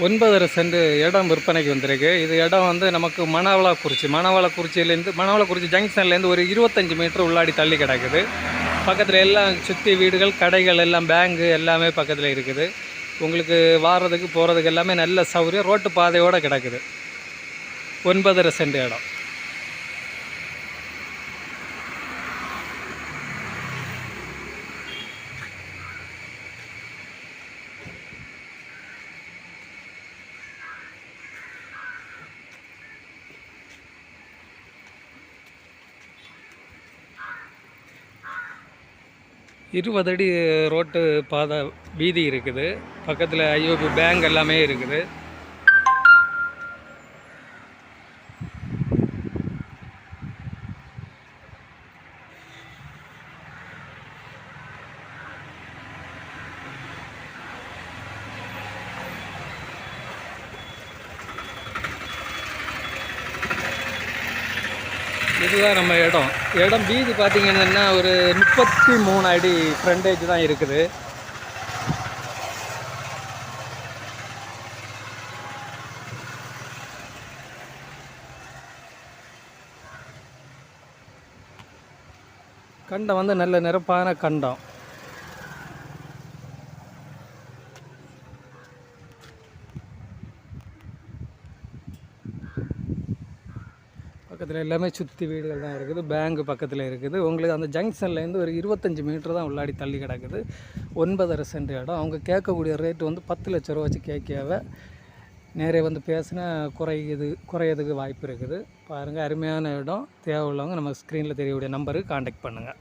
9.5 send இடம் விற்பனைக்கு வந்திருக்கு. இது இடம் வந்து நமக்கு மணவளக்குறிச்சி ஜங்ஷன்லேருந்து ஒரு 25 மீட்டர் உள்ளாடி தள்ளி கிடக்குது. பக்கத்தில் எல்லாம் சுற்றி வீடுகள், கடைகள், எல்லாம் பேங்கு எல்லாமே பக்கத்தில் இருக்குது. உங்களுக்கு வாரதுக்கு போகிறதுக்கு எல்லாமே நல்ல சௌகரியம். ரோட்டு பாதையோடு கிடக்குது. 9.5 சென்ட் இடம். இருபது அடி ரோட்டு பாதை வீதி இருக்குது. பக்கத்தில் ஐஓபி பேங்க் எல்லாமே இருக்குது. இதுதான் நம்ம இடம் வீதி பார்த்திங்கன்னா ஒரு 33 அடி ஃப்ரண்டேஜ் தான் இருக்குது. கண்டம் வந்து நல்ல நிரப்பான கண்டம். பக்கத்தில் எல்லாமே சுற்றி வீடுகள் தான் இருக்குது. பேங்கு பக்கத்தில் இருக்குது. உங்களுக்கு அந்த ஜங்ஷன்லேருந்து ஒரு 25 மீட்டர் தான் உள்ளாடி தள்ளி கிடக்குது. 9.5 சென்ட் இடம். அவங்க கேட்கக்கூடிய ரேட்டு வந்து 10 லட்ச ரூபா வச்சு கேட்கவே நேரே வந்து பேசினா குறையதுக்கு வாய்ப்பு இருக்குது. பாருங்கள், அருமையான இடம். தேவை உள்ளவங்க நம்ம ஸ்க்ரீனில் தெரியக்கூடிய நம்பருக்கு காண்டாக்ட் பண்ணுங்கள்.